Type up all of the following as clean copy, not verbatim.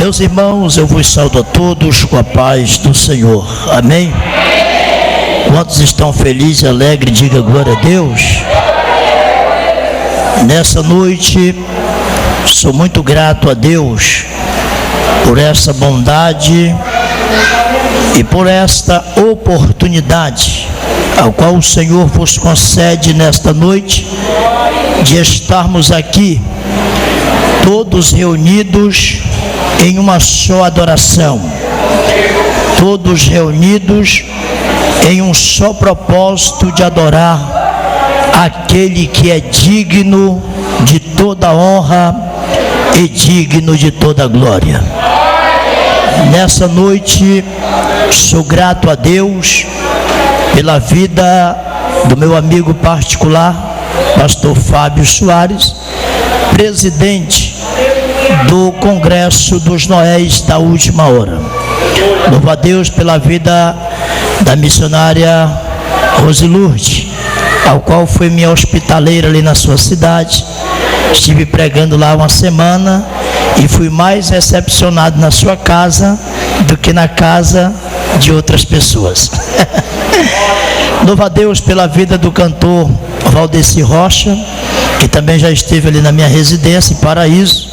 Meus irmãos, eu vos saúdo a todos com a paz do Senhor. Amém? Quantos estão felizes e alegres, diga glória a Deus. Nessa noite, sou muito grato a Deus por essa bondade e por esta oportunidade ao qual o Senhor vos concede nesta noite de estarmos aqui todos reunidos em uma só adoração, todos reunidos em um só propósito de adorar aquele que é digno de toda honra e digno de toda glória. Nessa noite, sou grato a Deus pela vida do meu amigo particular, pastor Fábio Soares, presidente do Congresso dos Noéis da Última Hora. Louvo a Deus pela vida da missionária Rosilurde, ao qual foi minha hospitaleira ali na sua cidade. Estive pregando lá uma semana e fui mais recepcionado na sua casa do que na casa de outras pessoas. Louvo a Deus pela vida do cantor Valdeci Rocha, que também já esteve ali na minha residência em Paraíso.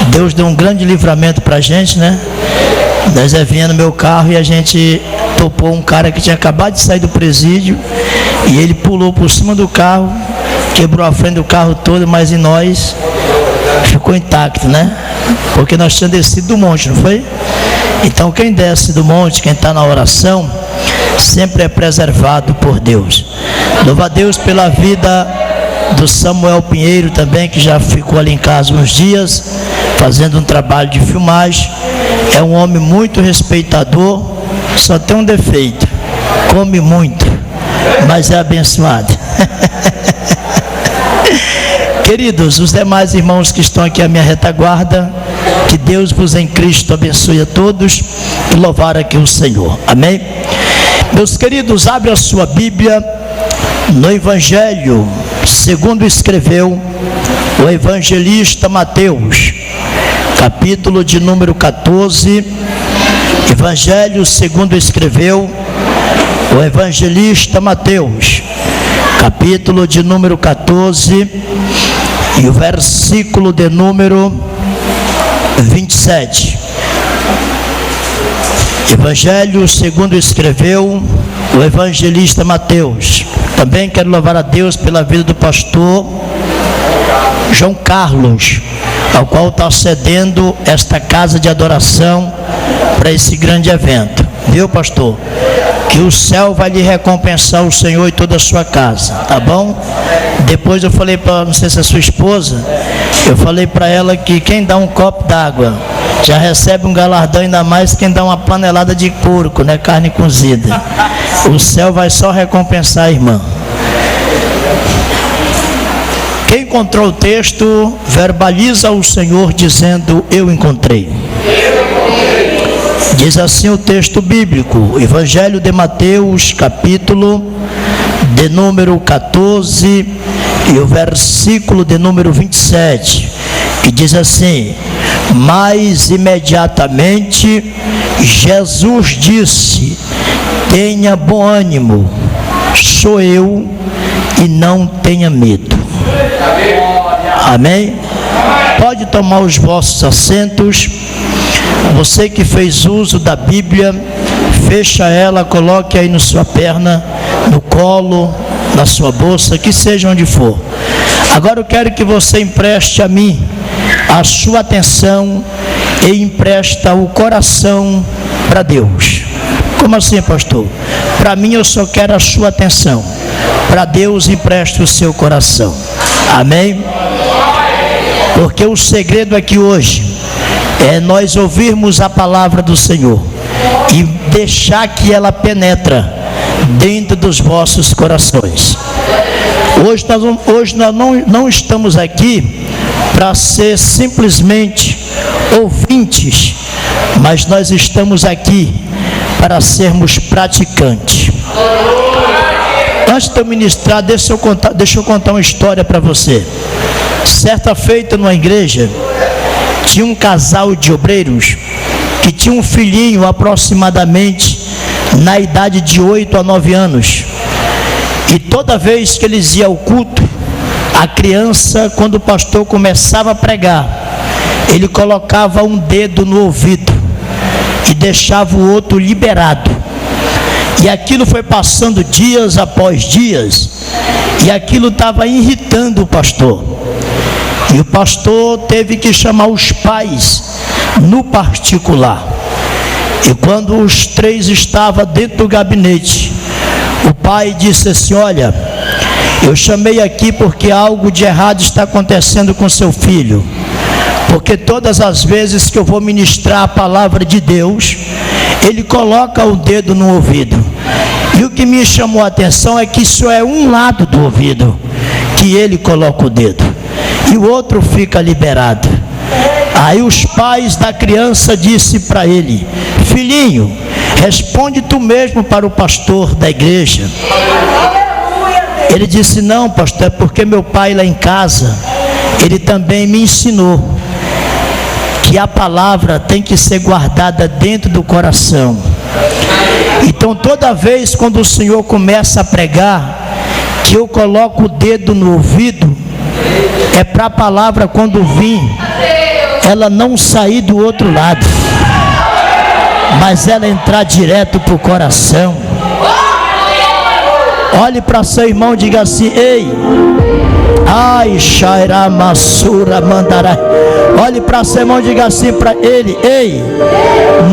Deus deu um grande livramento para a gente, né? Nós vinha no meu carro e a gente topou um cara que tinha acabado de sair do presídio e ele pulou por cima do carro, quebrou a frente do carro todo, mas em nós ficou intacto, né? Porque nós tínhamos descido do monte, não foi? Então quem desce do monte, quem está na oração, sempre é preservado por Deus. Louva a Deus pela vida do Samuel Pinheiro também, que já ficou ali em casa uns dias, fazendo um trabalho de filmagem. É um homem muito respeitador, só tem um defeito: come muito, mas é abençoado. Queridos, os demais irmãos que estão aqui à minha retaguarda, que Deus vos em Cristo abençoe a todos e louvar aqui o Senhor. Amém? Meus queridos, abre a sua Bíblia no Evangelho segundo escreveu o evangelista Mateus, capítulo de número 14. Evangelho segundo escreveu o evangelista Mateus, capítulo de número 14 e o versículo de número 27. Evangelho segundo escreveu o evangelista Mateus. Também quero louvar a Deus pela vida do pastor João Carlos, ao qual está cedendo esta casa de adoração para esse grande evento. Viu, pastor? Que o céu vai lhe recompensar, o Senhor e toda a sua casa, tá bom? Depois eu falei para, não sei se é sua esposa, eu falei para ela que quem dá um copo d'água já recebe um galardão, ainda mais quem dá uma panelada de porco, né, carne cozida. O céu vai só recompensar a irmã. Quem encontrou o texto, verbaliza o Senhor dizendo: eu encontrei. Diz assim o texto bíblico, Evangelho de Mateus, capítulo de número 14 e o versículo de número 27, que diz assim: mas imediatamente Jesus disse: tenha bom ânimo, sou eu, e não tenha medo. Amém? Pode tomar os vossos assentos. Você que fez uso da Bíblia, fecha ela, coloque aí na sua perna, no colo, na sua bolsa, que seja onde for. Agora eu quero que você empreste a mim a sua atenção e empresta o coração para Deus. Como assim, pastor? Para mim eu só quero a sua atenção. Para Deus empreste o seu coração. Amém? Porque o segredo aqui hoje é nós ouvirmos a palavra do Senhor e deixar que ela penetra dentro dos vossos corações. Hoje nós não estamos aqui para ser simplesmente ouvintes, mas nós estamos aqui para sermos praticantes. Antes de eu ministrar, deixa eu contar uma história para você. Certa feita numa igreja, tinha um casal de obreiros que tinha um filhinho aproximadamente na idade de 8 a 9 anos. E toda vez que eles iam ao culto, a criança, quando o pastor começava a pregar, ele colocava um dedo no ouvido e deixava o outro liberado. E aquilo foi passando dias após dias, e aquilo estava irritando o pastor. E o pastor teve que chamar os pais no particular. E quando os três estavam dentro do gabinete, o pai disse assim: olha, eu chamei aqui porque algo de errado está acontecendo com seu filho. Porque todas as vezes que eu vou ministrar a palavra de Deus, ele coloca o dedo no ouvido. E o que me chamou a atenção é que isso é um lado do ouvido que ele coloca o dedo, e o outro fica liberado. Aí os pais da criança disse para ele: filhinho, responde tu mesmo para o pastor da igreja. Ele disse: não, pastor, é porque meu pai lá em casa, ele também me ensinou que a palavra tem que ser guardada dentro do coração. Então toda vez quando o Senhor começa a pregar, que eu coloco o dedo no ouvido, é para a palavra quando vir, ela não sair do outro lado, mas ela entrar direto para o coração. Olhe para seu irmão e diga assim: ei, ai, Shaira Massura Mandará. Olhe para seu irmão e diga assim para ele: ei,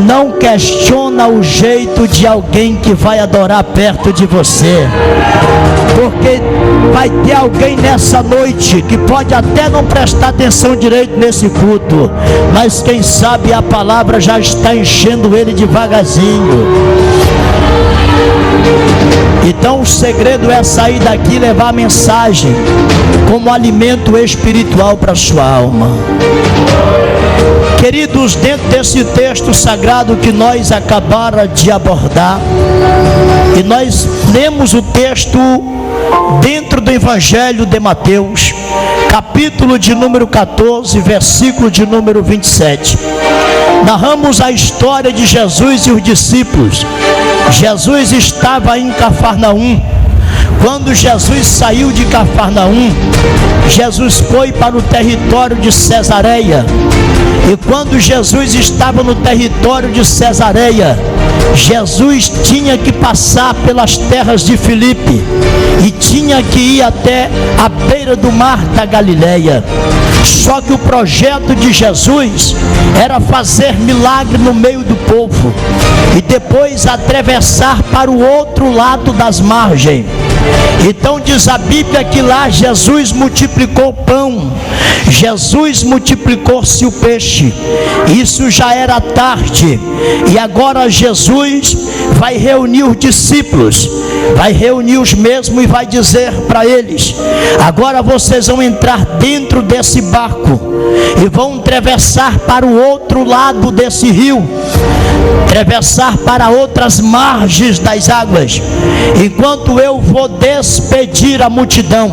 não questiona o jeito de alguém que vai adorar perto de você, porque vai ter alguém nessa noite que pode até não prestar atenção direito nesse culto, mas quem sabe a palavra já está enchendo ele devagarzinho. Então o segredo é sair daqui e levar a mensagem como alimento espiritual para a sua alma. Queridos, dentro desse texto sagrado que nós acabamos de abordar, e nós lemos o texto dentro do Evangelho de Mateus, capítulo de número 14, versículo de número 27. Narramos a história de Jesus e os discípulos. Jesus estava em Cafarnaum. Quando Jesus saiu de Cafarnaum, Jesus foi para o território de Cesareia. E quando Jesus estava no território de Cesareia, Jesus tinha que passar pelas terras de Filipe e tinha que ir até a beira do mar da Galileia. Só que o projeto de Jesus era fazer milagre no meio do povo e depois atravessar para o outro lado das margens. Então diz a Bíblia que lá Jesus multiplicou o pão, Jesus multiplicou-se o peixe. Isso já era tarde, e agora Jesus vai reunir os discípulos, vai reunir os mesmos e vai dizer para eles: agora vocês vão entrar dentro desse barco e vão atravessar para o outro lado desse rio, atravessar para outras margens das águas, enquanto eu vou despedir a multidão,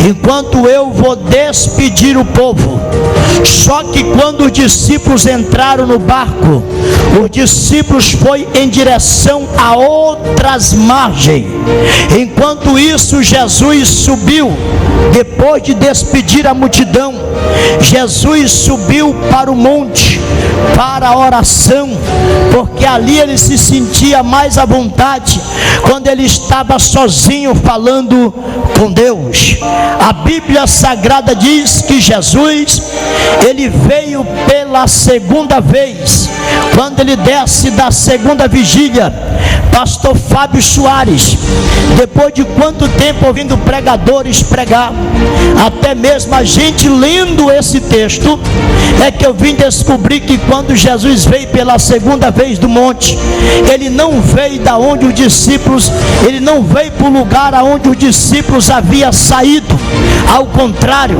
enquanto eu vou despedir o povo. Só que quando os discípulos entraram no barco, os discípulos foram em direção a outras margens. Enquanto isso, Jesus subiu, depois de despedir a multidão, Jesus subiu para o monte, para a oração, porque ali ele se sentia mais à vontade, quando ele estava sozinho falando com Deus. A Bíblia Sagrada diz que Jesus, ele veio pela segunda vez. Quando ele desce da segunda vigília, pastor Fábio Soares, depois de quanto tempo ouvindo pregadores pregar, até mesmo a gente lendo esse texto, é que eu vim descobrir que quando Jesus veio pela segunda vez do monte, ele não veio da onde os discípulos, ele não veio para o lugar aonde os discípulos haviam saído. Ao contrário,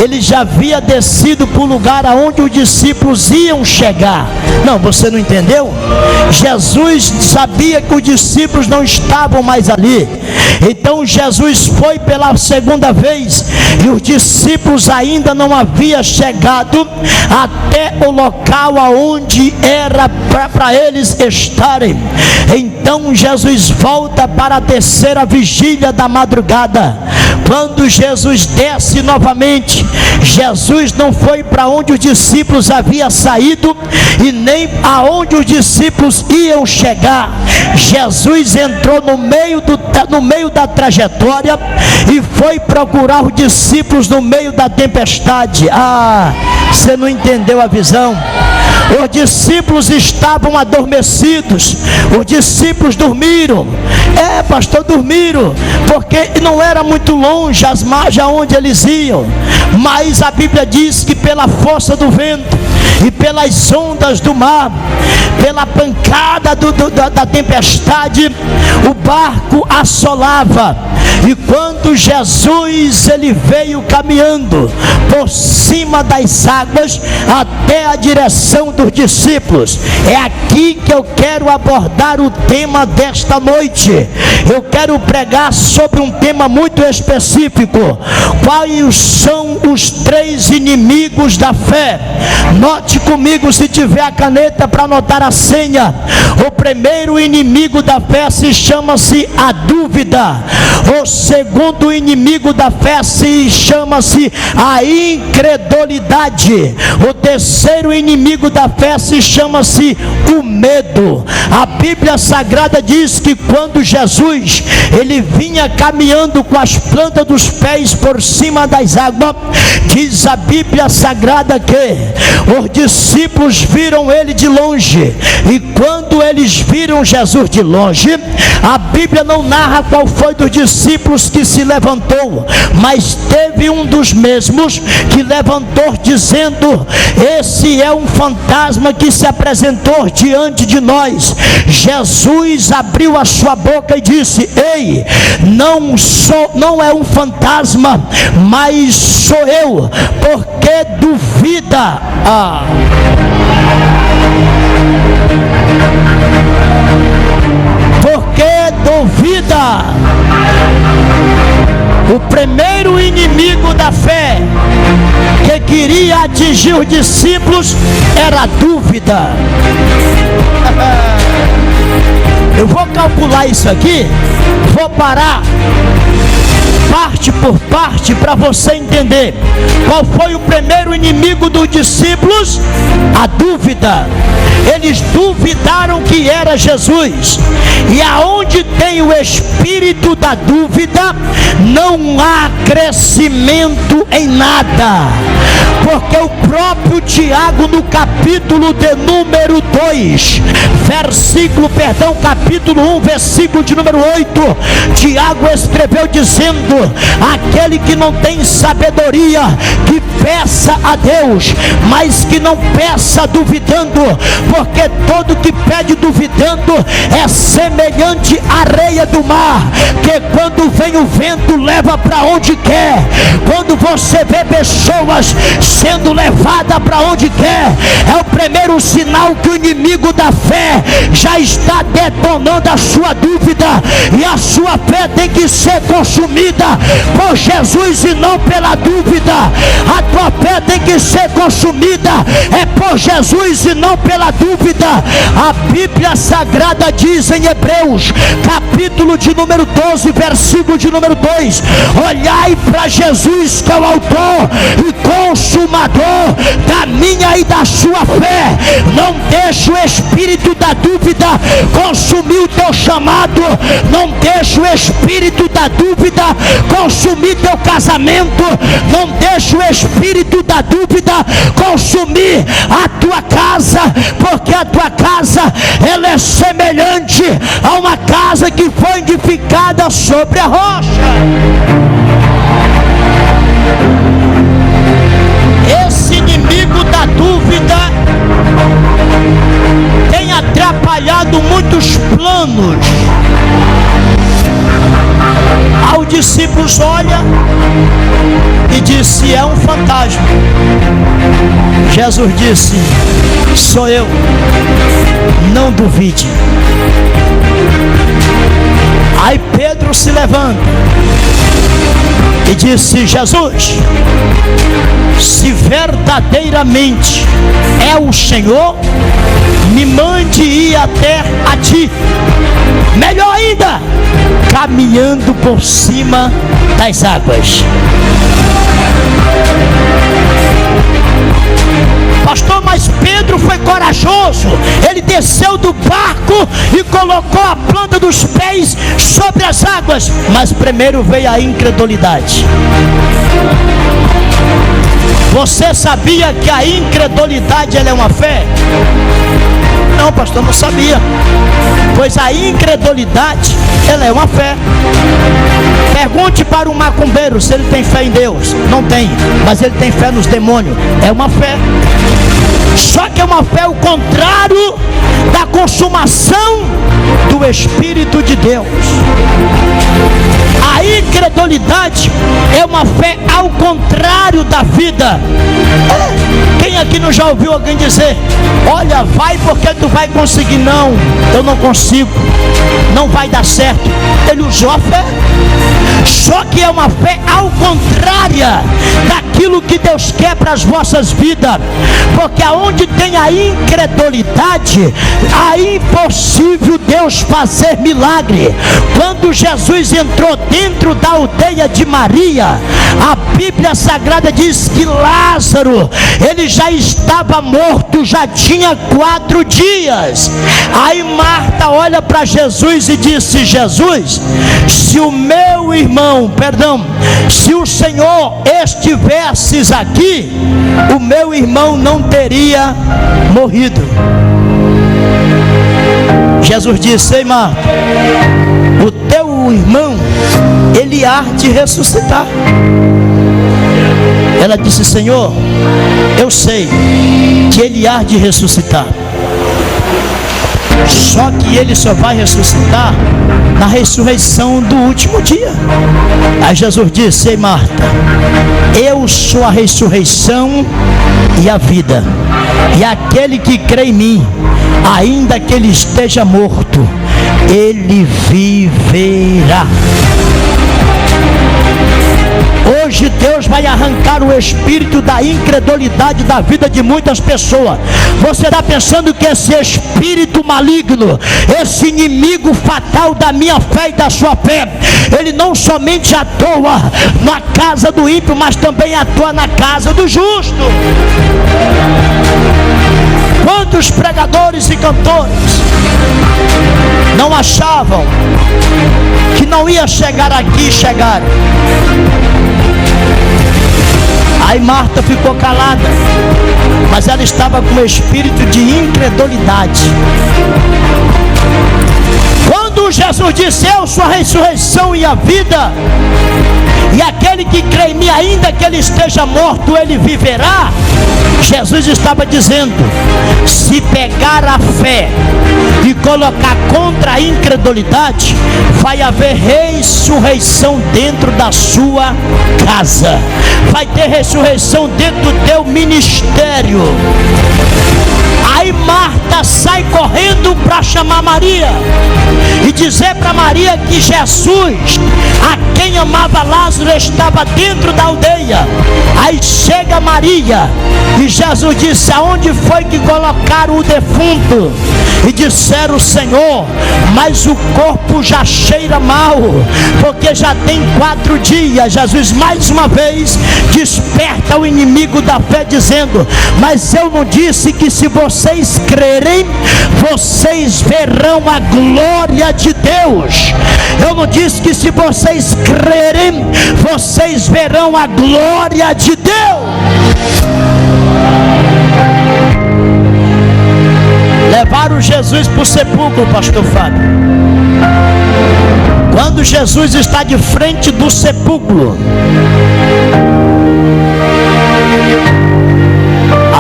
ele já havia descido para o lugar aonde os discípulos iam chegar. Não, você não entendeu? Jesus sabia que os discípulos não estavam mais ali. Então Jesus foi pela segunda vez e os discípulos ainda não haviam chegado até o local aonde era para eles estarem. Então Jesus volta para a terceira vigília da madrugada. Quando Jesus desce novamente, Jesus não foi para onde os discípulos haviam saído e nem aonde os discípulos iam chegar. Jesus entrou no meio da trajetória e foi procurar os discípulos no meio da tempestade. Você não entendeu a visão? Os discípulos estavam adormecidos, os discípulos dormiram. Pastor, dormiram, porque não era muito longe as margens aonde eles iam. Mas a Bíblia diz que pela força do vento e pelas ondas do mar, pela pancada da tempestade, o barco assolava. E quando Jesus ele veio caminhando por cima das águas até a direção dos discípulos, é aqui que eu quero abordar o tema desta noite. Eu quero pregar sobre um tema muito específico. Quais são os 3 inimigos da fé? Note comigo, se tiver a caneta para anotar a senha. O primeiro inimigo da fé chama-se a dúvida. O segundo inimigo da fé chama-se a incredulidade. O terceiro inimigo da fé chama-se o medo. A Bíblia Sagrada diz que quando Jesus ele vinha caminhando com as plantas dos pés por cima das águas, diz a Bíblia Sagrada que os discípulos viram ele de longe. E quando eles viram Jesus de longe, a Bíblia não narra qual foi dos discípulos que se levantou, mas teve um dos mesmos que levantou dizendo: esse é um fantasma que se apresentou diante de nós. Jesus abriu a sua boca e disse: ei, não é um fantasma, mas sou eu. Porque duvida? Porque duvida? O primeiro inimigo da fé que queria atingir os discípulos era a dúvida. Eu vou calcular isso aqui, vou parar parte por parte para você entender. Qual foi o primeiro inimigo dos discípulos? A dúvida. Eles duvidaram que era Jesus. E aonde tem o espírito da dúvida, não há crescimento em nada. Porque o próprio Tiago, no capítulo de número 2, capítulo 1, versículo de número 8, Tiago escreveu dizendo: aquele que não tem sabedoria, que peça a Deus, mas que não peça duvidando, porque todo que pede duvidando é semelhante à areia do mar, que quando vem o vento leva para onde quer. Quando você vê pessoas sendo levadas para onde quer, é o primeiro sinal que o inimigo da fé já está detonando a sua dúvida, e a sua fé tem que ser consumida por Jesus e não pela dúvida. A tua fé tem que ser consumida por Jesus e não pela dúvida. A Bíblia Sagrada diz em Hebreus, capítulo de número 12, versículo de número 2: olhai para Jesus, que é o autor e consumador da minha e da sua fé. Não deixe o espírito da dúvida consumir o teu chamado. Não deixe o espírito da dúvida consumir teu casamento. Não deixe o espírito da dúvida consumir a tua casa, porque a tua casa ela é semelhante a uma casa que foi edificada sobre a rocha. Esse inimigo da dúvida tem atrapalhado muitos planos. Aí os discípulos olham e disse: é um fantasma. Jesus disse: sou eu, não duvide. Aí Pedro se levanta e disse: Jesus, se verdadeiramente é o Senhor, me mande ir até a ti. Melhor ainda, caminhando por cima das águas. Pastor, mas Pedro foi corajoso. Ele desceu do barco e colocou a planta dos pés sobre as águas. Mas primeiro veio a incredulidade. Você sabia que a incredulidade ela é uma fé? Não, pastor, não sabia. Pois a incredulidade ela é uma fé. Pergunte para um macumbeiro se ele tem fé em Deus. Não tem, mas ele tem fé nos demônios. É uma fé. Só que é uma fé ao contrário da consumação do Espírito de Deus. A incredulidade é uma fé ao contrário da vida. Quem aqui não já ouviu alguém dizer: olha, vai porque tu vai conseguir? Não, eu não consigo, não vai dar certo. Ele usou a fé. Só que é uma fé ao contrário daquilo que Deus quer para as vossas vidas. Porque aonde tem a incredulidade, é impossível Deus fazer milagre. Quando Jesus entrou dentro da aldeia de Maria, a Bíblia Sagrada diz que Lázaro, ele já estava morto, já tinha 4 dias. Aí Marta olha para Jesus e disse: Jesus, se o meu irmão, se o Senhor estivesses aqui, o meu irmão não teria morrido. Jesus disse: ei Marta, o teu irmão, ele há de ressuscitar. Ela disse: Senhor, eu sei que ele há de ressuscitar, só que ele só vai ressuscitar na ressurreição do último dia. Aí Jesus disse: ei Marta, eu sou a ressurreição e a vida, e aquele que crê em mim, ainda que ele esteja morto, ele viverá. Hoje Deus vai arrancar o espírito da incredulidade da vida de muitas pessoas. Você está pensando que esse espírito maligno, esse inimigo fatal da minha fé e da sua fé, ele não somente atua na casa do ímpio, mas também atua na casa do justo. Quantos pregadores e cantores não achavam que não ia chegar aqui e chegaram? Aí Marta ficou calada, mas ela estava com o espírito de incredulidade. Quando Jesus disse: eu sou a ressurreição e a vida, e aquele que crê em mim, ainda que ele esteja morto, ele viverá, Jesus estava dizendo: se pegar a fé e colocar contra a incredulidade, vai haver ressurreição dentro da sua casa, vai ter ressurreição dentro do teu ministério. Aí Marta sai correndo para chamar Maria e dizer para Maria que Jesus, a quem amava Lázaro, estava dentro da aldeia. Aí chega Maria e Jesus disse: aonde foi que colocaram o defunto? E disseram: Senhor, mas o corpo já cheira mal, porque já tem 4 dias. Jesus mais uma vez desperta o inimigo da fé dizendo: mas eu não disse que se vocês crerem, vocês verão a glória de Deus? Eu não disse que se vocês crerem, vocês verão a glória de Deus? Levaram Jesus para o sepulcro, pastor Fábio. Quando Jesus está de frente do sepulcro,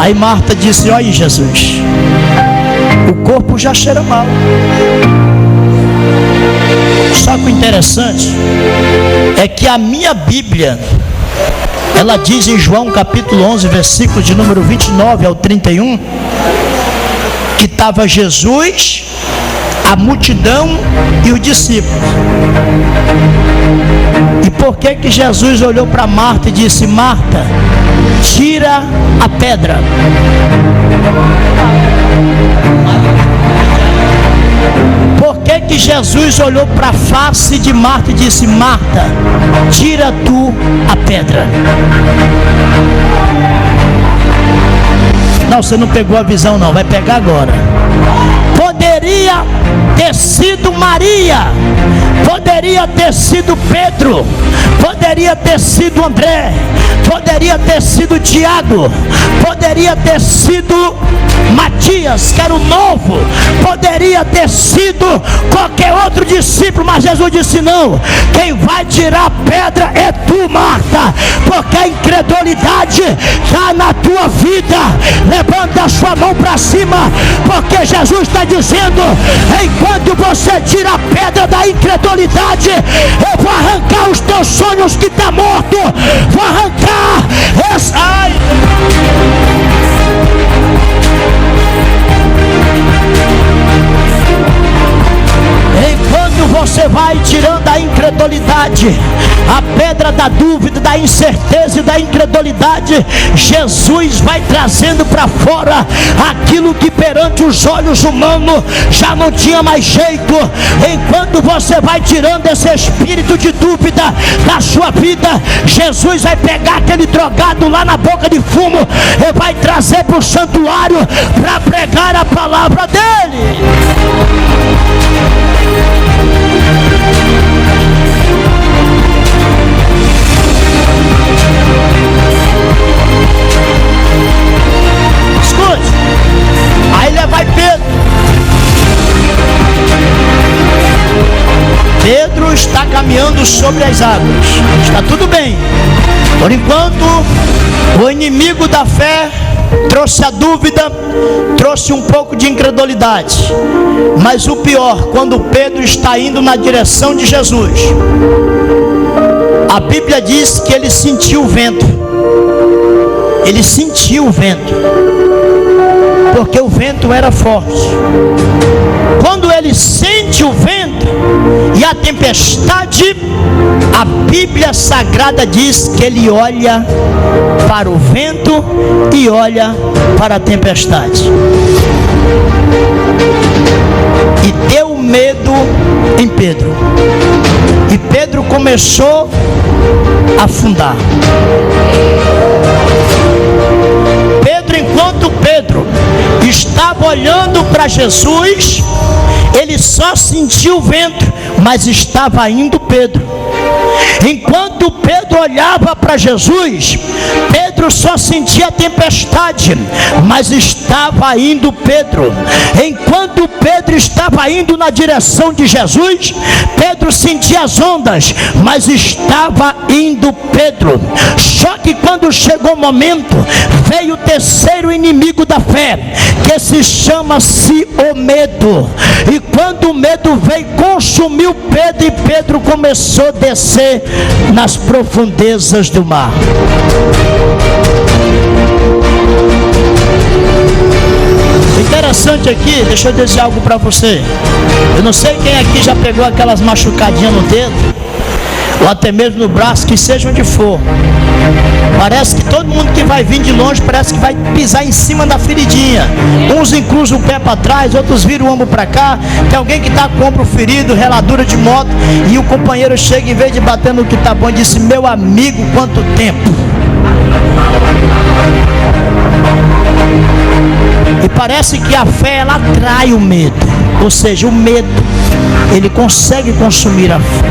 aí Marta disse: olha Jesus, o corpo já cheira mal. Só que o interessante é que a minha Bíblia, ela diz em João capítulo 11, versículo de número 29 ao 31, que estava Jesus a multidão e os discípulos. E por que Jesus olhou para Marta e disse: Marta, tira a pedra? Por que Jesus olhou para a face de Marta e disse: Marta, tira tu a pedra? Não, você não pegou a visão não, vai pegar agora. Poderia ter sido Maria, poderia ter sido Pedro, poderia ter sido André, poderia ter sido Tiago, poderia ter sido Matias, que era o novo, poderia ter sido qualquer outro discípulo, mas Jesus disse: não, quem vai tirar a pedra é tu, Marta, porque a incredulidade está na tua vida. Levanta a sua mão para cima, porque Jesus está dizendo: enquanto você tira a pedra da incredulidade, eu vou arrancar os teus sonhos que estão mortos, vou arrancar essa... Ai. Enquanto você vai tirando a incredulidade, a pedra da dúvida, da incerteza e da incredulidade, Jesus vai trazendo para fora aquilo que perante os olhos humanos já não tinha mais jeito. Enquanto você vai tirando esse espírito de dúvida da sua vida, Jesus vai pegar aquele drogado lá na boca de fumo e vai trazer para o santuário para pregar a palavra dele. Escute, aí lá vai Pedro. Pedro está caminhando sobre as águas, está tudo bem. Por enquanto, o inimigo da fé trouxe a dúvida, trouxe um pouco de incredulidade. Mas o pior, quando Pedro está indo na direção de Jesus, a Bíblia diz que ele sentiu o vento. Ele sentiu o vento, porque o vento era forte. Quando ele sente o vento e a tempestade, a Bíblia Sagrada diz que ele olha para o vento e olha para a tempestade. E deu medo em Pedro. E Pedro começou a afundar. Enquanto Pedro estava olhando para Jesus, ele só sentiu o vento, mas estava indo Pedro. Enquanto Pedro olhava para Jesus, Pedro só sentia a tempestade, mas estava indo Pedro. Enquanto Pedro estava indo na direção de Jesus, Pedro sentia as ondas, mas estava indo Pedro. Só que quando chegou o momento, veio o terceiro inimigo da fé, que se chama-se o medo. E quando o medo veio, consumiu Pedro, e Pedro começou a descer nas profundezas do mar. Interessante aqui, deixa eu dizer algo para você. Eu não sei quem aqui já pegou aquelas machucadinhas no dedo, ou até mesmo no braço, que seja onde for. Parece que todo mundo que vai vir de longe parece que vai pisar em cima da feridinha. Uns cruzam o pé para trás, outros viram o ombro para cá. Tem alguém que está com o ombro ferido, reladura de moto, e o companheiro chega, em vez de bater no que está bom, e disse: meu amigo, quanto tempo. E parece que a fé, ela atrai o medo. Ou seja, o medo, ele consegue consumir a fé.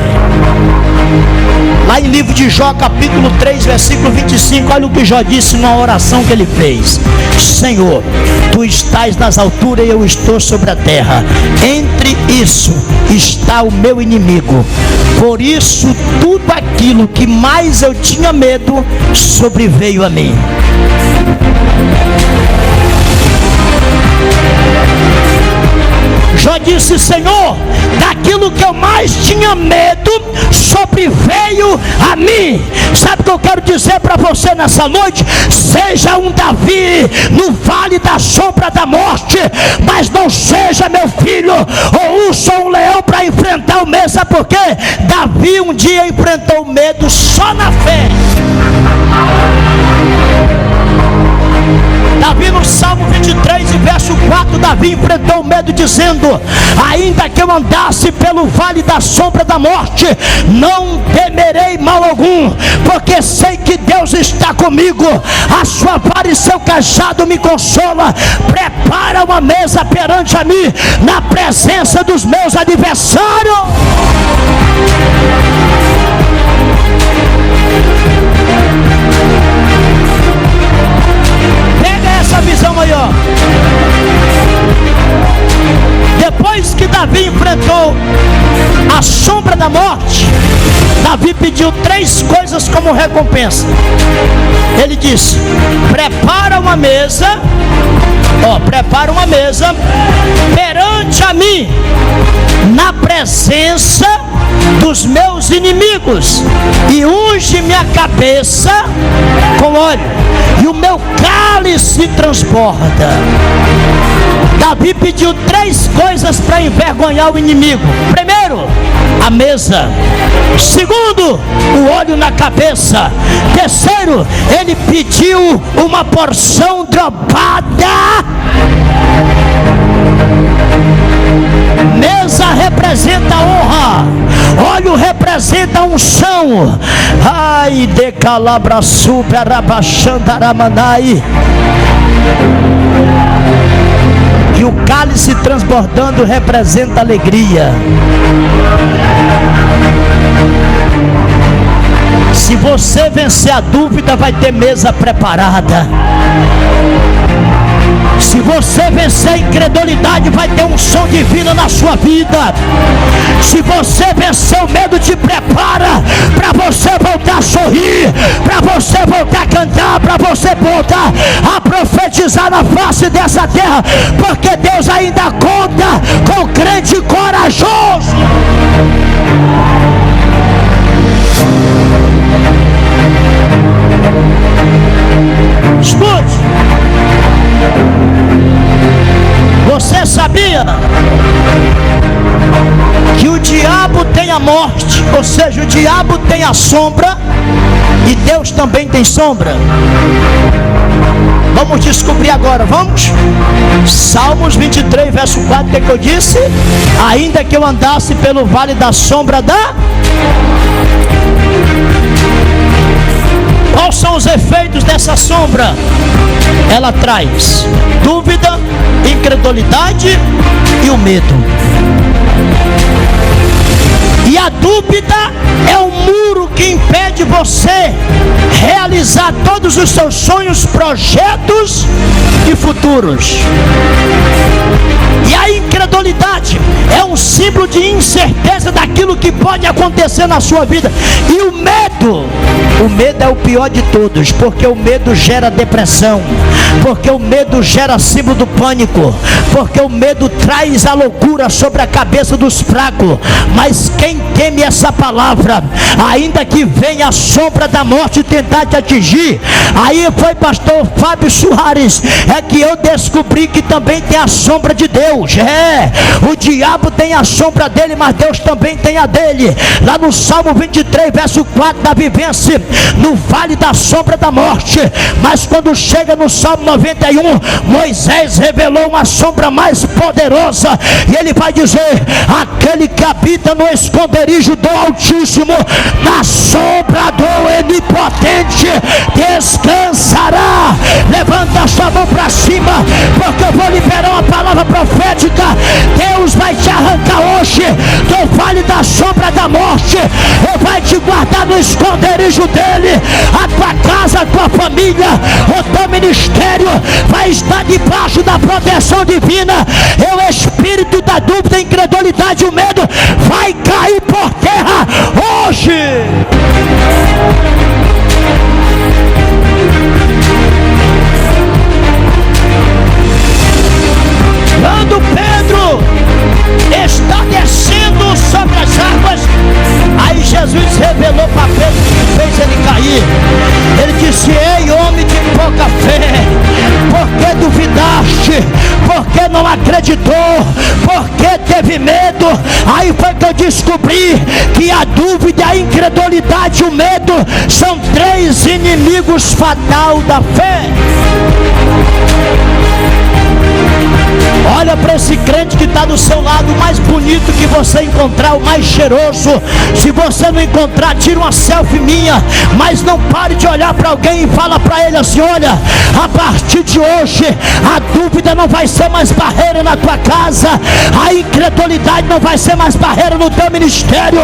Lá em livro de Jó, capítulo 3, versículo 25, olha o que Jó disse numa oração que ele fez: Senhor, tu estás nas alturas e eu estou sobre a terra. Entre isso está o meu inimigo. Por isso tudo aquilo que mais eu tinha medo sobreveio a mim. Jó disse: Senhor, daquilo que eu mais tinha medo sobreveio a mim. Sabe o que eu quero dizer para você nessa noite? Seja um Davi no vale da sombra da morte, mas não seja, meu filho, ou um enfrentar o medo. Sabe por quê? Davi um dia enfrentou o medo só na fé. Davi no Salmo 23 e verso 4, Davi enfrentou o medo dizendo: ainda que eu andasse pelo vale da sombra da morte, não temerei mal algum, porque sei que Deus está comigo, a sua vara e seu cajado me consola. Prepara uma mesa perante a mim, na presença dos meus adversários. Essa visão aí, ó. Depois que Davi enfrentou a sombra da morte, Davi pediu 3 coisas como recompensa. Ele disse: prepara uma mesa, prepara uma mesa perante a mim, na presença dos meus inimigos, e unge minha cabeça com óleo, e o meu cálice transborda. Davi pediu 3 coisas para envergonhar o inimigo. Primeiro, a mesa. Segundo, o óleo na cabeça. Terceiro, ele pediu uma porção dobrada. Mesa representa honra, óleo representa unção. Ai, de calabra super abachandaramanai. E o cálice transbordando representa alegria. Se você vencer a dúvida, vai ter mesa preparada. Se você vencer a incredulidade, vai ter um som divino na sua vida. Se você vencer o medo, te prepara para você voltar a sorrir, para você voltar a cantar, para você voltar a profetizar na face dessa terra, porque Deus ainda conta com o crente corajoso. Escute. Você sabia que o diabo tem a morte, ou seja, o diabo tem a sombra, e Deus também tem sombra? Vamos descobrir agora, vamos? Salmos 23, verso 4, o que eu disse? Ainda que eu andasse pelo vale da sombra da... Quais são os efeitos dessa sombra? Ela traz dúvida, incredulidade e o medo. E a dúvida é um muro que impede você realizar todos os seus sonhos, projetos e futuros. E a incredulidade é um símbolo de incerteza daquilo que pode acontecer na sua vida. E o medo é o pior de todos, porque o medo gera depressão, porque o medo gera símbolo do pânico, porque o medo traz a loucura sobre a cabeça dos fracos. Mas quem teme essa palavra, ainda que venha a sombra da morte tentar te atingir, aí foi pastor Fábio Soares, é que eu descobri que também tem a sombra de Deus. O diabo tem a sombra dele, mas Deus também tem a dele. Lá no Salmo 23, verso 4, Davi vence no vale da sombra da morte, mas quando chega no Salmo 91, Moisés revelou uma sombra mais poderosa, e ele vai dizer: aquele que habita no esconderijo do Altíssimo, na sombra do Onipotente descansará. Levanta a sua mão para cima, porque eu vou liberar uma palavra profética. Deus vai te arrancar hoje do vale da sombra da morte, Ele vai te guardar no esconderijo dele. A tua casa, a tua família, o teu ministério vai estar debaixo da proteção divina. E o espírito da dúvida, a incredulidade e o medo vai cair por terra hoje. Quando Pedro está descendo sobre as águas, aí Jesus revelou para Pedro que fez ele cair. Ele disse: ei, homem de pouca fé, por que duvidaste? Por que não acreditaste? acreditou, porque teve medo. Aí foi que eu descobri que a dúvida, a incredulidade e o medo são 3 inimigos fatais da fé. Olha para esse crente que está do seu lado, o mais bonito que você encontrar, o mais cheiroso. Se você não encontrar, tira uma selfie minha, mas não pare de olhar para alguém e fala para ele assim: olha, a partir de hoje a dúvida não vai ser mais barreira na tua casa, a incredulidade não vai ser mais barreira no teu ministério.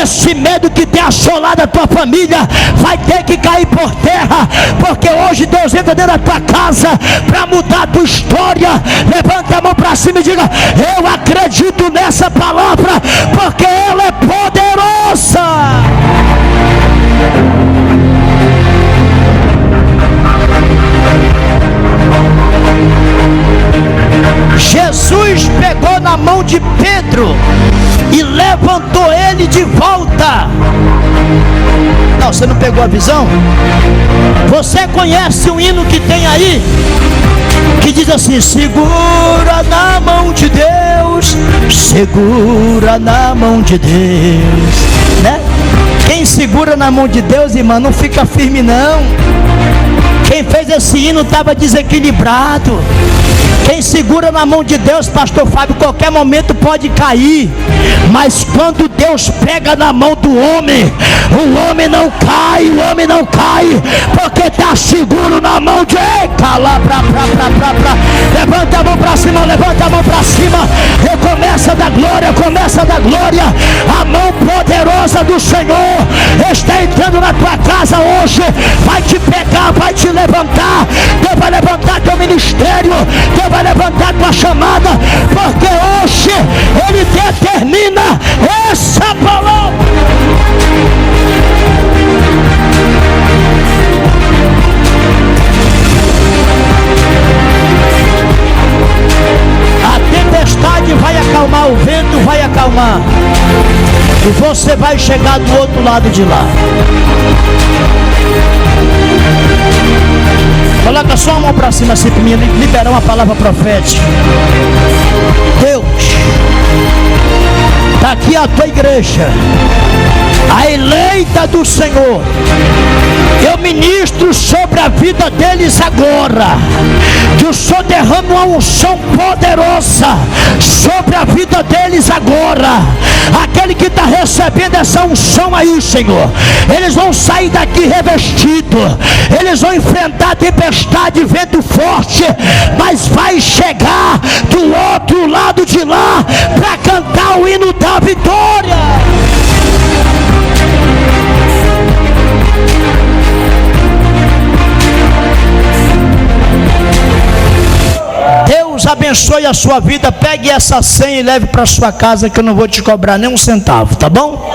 Esse medo que tem assolado a tua família vai ter que cair por terra, porque hoje Deus entra dentro da tua casa para mudar a tua história. Levanta a mão para cima e diga: eu acredito nessa palavra, porque ela é poderosa. Jesus pegou na mão de Pedro e levantou ele de volta. Não, você não pegou a visão? Você conhece um hino que tem aí, que diz assim: segura na mão de Deus, segura na mão de Deus, né? Quem segura na mão de Deus, irmão, não fica firme não. Quem fez esse hino estava desequilibrado. Quem segura na mão de Deus, pastor Fábio, qualquer momento pode cair, mas quando Deus pega na mão do homem, o homem não cai, porque está seguro na mão de levanta a mão para cima, levanta a mão para cima, começa da glória, a mão poderosa do Senhor está entrando na tua casa hoje, vai te pegar, vai te levantar, Deus vai levantar teu ministério, Deus vai levantar tua chamada, porque hoje Ele determina essa palavra. A tempestade vai acalmar, o vento vai acalmar, e você vai chegar do outro lado de lá. Coloca só a mão para cima assim para mim, liberar uma palavra profética. Deus, está aqui a tua igreja, a eleita do Senhor. Eu ministro sobre a vida deles agora, que o Senhor derrama uma unção poderosa sobre a vida deles agora. Aquele que está recebendo essa unção aí, Senhor, eles vão sair daqui revestidos, eles vão enfrentar tempestade e vento forte, mas vai chegar do outro lado de lá para cantar o hino da vitória. Deus abençoe a sua vida. Pegue essa senha e leve para sua casa, que eu não vou te cobrar nem um centavo, tá bom?